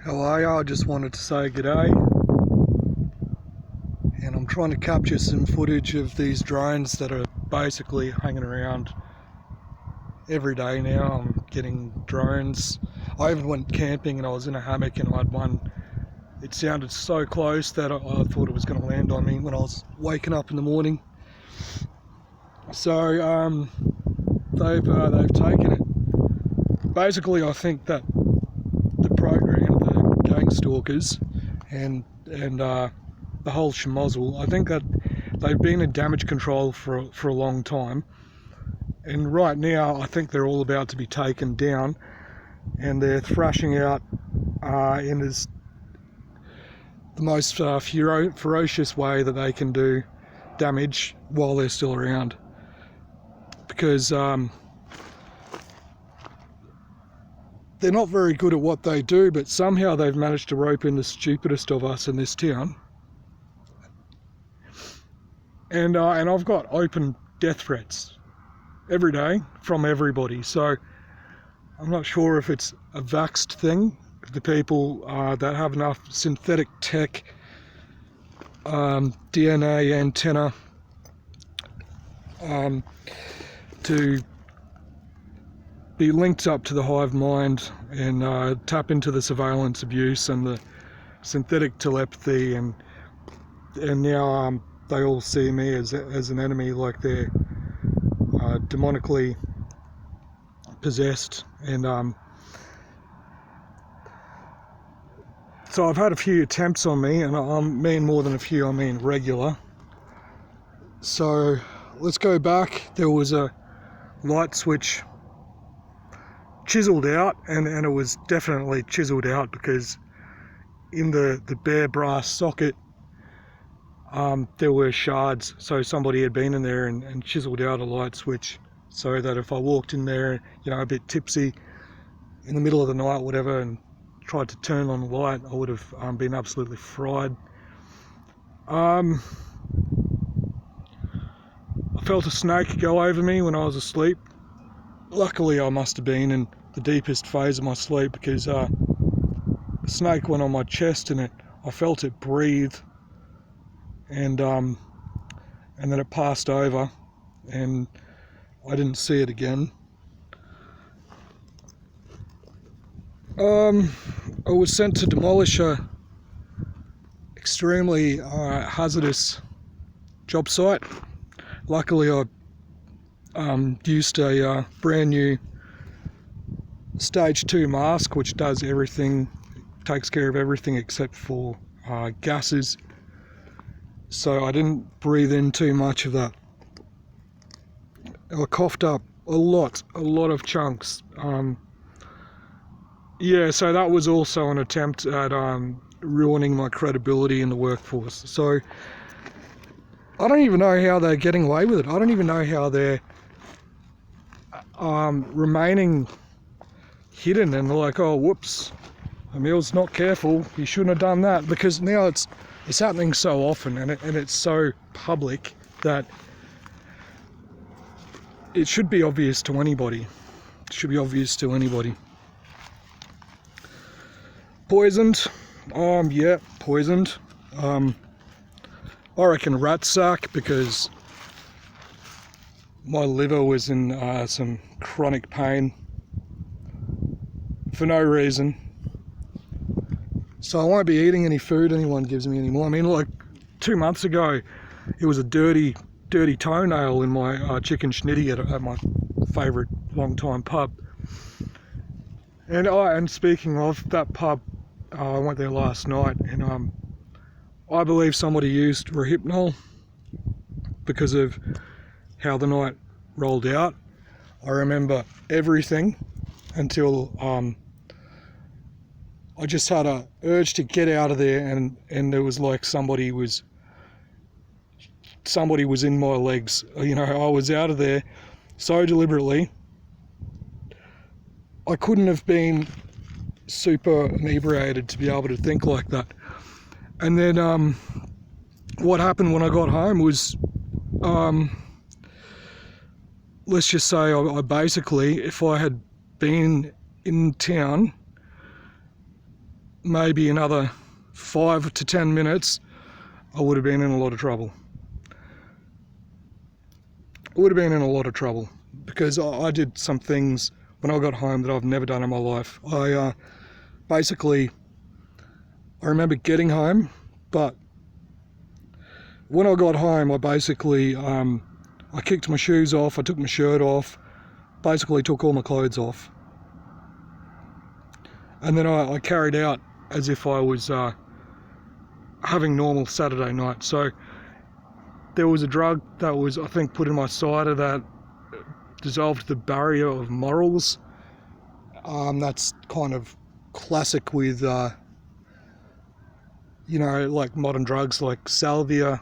How are you? I just wanted to say g'day, and I'm trying to capture some footage of these drones that are basically hanging around every day now. I'm getting drones. I even went camping and I was in a hammock and I had one. It sounded so close that I thought it was going to land on me when I was waking up in the morning. So they've taken it. Basically, I think that the program, the gang stalkers, and the whole schmozzle, I think that they've been in damage control for a long time, and right now I think they're all about to be taken down, and they're thrashing out in as the most ferocious way that they can do damage while they're still around, because they're not very good at what they do, but somehow they've managed to rope in the stupidest of us in this town. And I've got open death threats every day from everybody. So I'm not sure if it's a vaxxed thing, the people that have enough synthetic tech, DNA antenna to be linked up to the hive mind and tap into the surveillance abuse and the synthetic telepathy, and now they all see me as an enemy, like they're demonically possessed. And so I've had a few attempts on me, and I mean more than a few, I mean regular. So let's go back. There was a light switch chiseled out, and it was definitely chiseled out because in the bare brass socket there were shards, so somebody had been in there and chiseled out a light switch, so that if I walked in there, you know, a bit tipsy in the middle of the night, whatever, and tried to turn on the light, I would have been absolutely fried. I felt a snake go over me when I was asleep. Luckily I must have been in the deepest phase of my sleep, because the snake went on my chest and I felt it breathe, and then it passed over and I didn't see it again. I was sent to demolish a extremely hazardous job site. Luckily I used a brand new stage 2 mask, which does everything, takes care of everything except for gases, so I didn't breathe in too much of that. I coughed up a lot of chunks. Yeah, so that was also an attempt at ruining my credibility in the workforce. So I don't even know how they're getting away with it. I don't even know how they're remaining hidden, and they're like, oh whoops, Emil's not careful, he shouldn't have done that, because now it's happening so often, and it's so public that it should be obvious to anybody. It should be obvious to anybody. Poisoned? Yeah, poisoned. I reckon rat sack, because my liver was in some chronic pain for no reason. So I won't be eating any food anyone gives me anymore. I mean, like 2 months ago, it was a dirty toenail in my chicken schnitty at my favourite long-time pub. And speaking of that pub, I went there last night, and I believe somebody used Rohypnol because of how the night rolled out. I remember everything until I just had a urge to get out of there, and there was like somebody was in my legs. You know, I was out of there so deliberately. I couldn't have been super inebriated to be able to think like that. And then what happened when I got home was, let's just say I basically, if I had been in town maybe another 5 to 10 minutes, I would have been in a lot of trouble. I would have been in a lot of trouble because I did some things when I got home that I've never done in my life. I remember getting home, but when I got home, I basically, I kicked my shoes off, I took my shirt off, basically took all my clothes off. And then I carried out as if I was having normal Saturday night. So there was a drug that was, I think, put in my cider that dissolved the barrier of morals. That's kind of classic with, like modern drugs like salvia,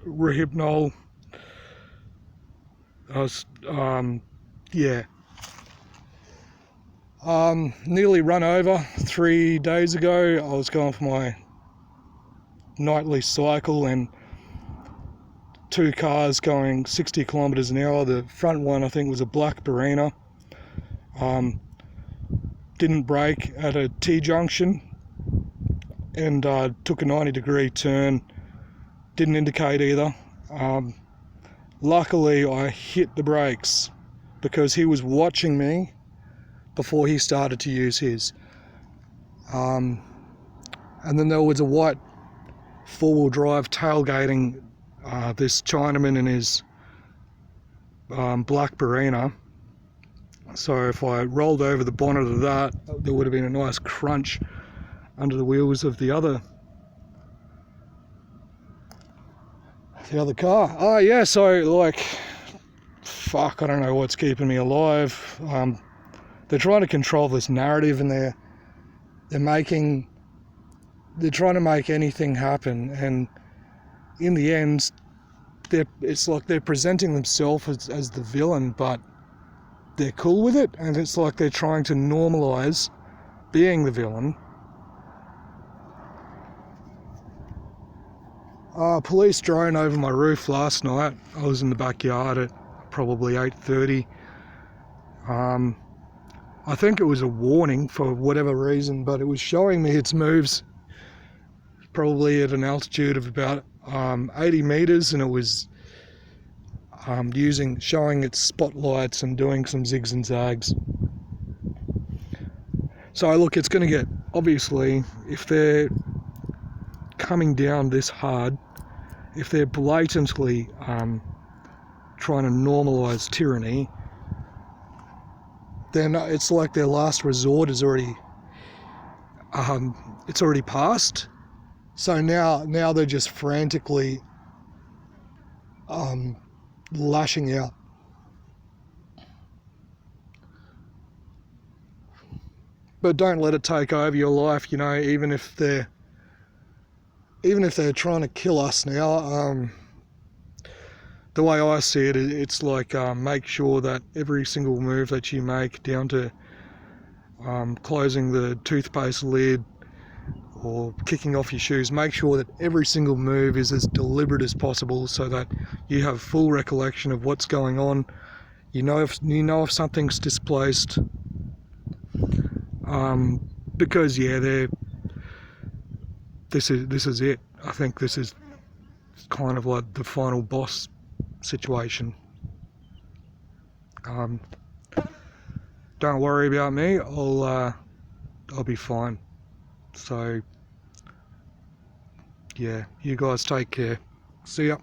Rohypnol. Nearly run over 3 days ago. I was going for my nightly cycle and 2 cars going 60 kilometers an hour. The front one, I think, was a black Barina. Didn't brake at a T-junction and took a 90-degree turn. Didn't indicate either. Luckily, I hit the brakes because he was watching me before he started to use his. And then there was a white 4-wheel drive tailgating this Chinaman in his black Barina. So if I rolled over the bonnet of that, there would have been a nice crunch under the wheels of the other car. Oh yeah, so like, fuck, I don't know what's keeping me alive. They're trying to control this narrative, and they're trying to make anything happen, and in the end, it's like they're presenting themselves as the villain, but they're cool with it, and it's like they're trying to normalize being the villain. Police drone over my roof last night. I was in the backyard at probably 8:30. I think it was a warning for whatever reason, but it was showing me its moves probably at an altitude of about 80 meters, and it was showing its spotlights and doing some zigs and zags. So look, it's going to get, obviously, if they're coming down this hard, if they're blatantly trying to normalize tyranny, then it's like their last resort is already it's already passed. So now they're just frantically lashing out. But don't let it take over your life, even if they're trying to kill us now. The way I see it, it's like make sure that every single move that you make, down to closing the toothpaste lid or kicking off your shoes, make sure that every single move is as deliberate as possible, so that you have full recollection of what's going on. You know if something's displaced, because this is it. I think this is kind of like the final boss situation. Don't worry about me. I'll be fine. So yeah, you guys take care. See ya.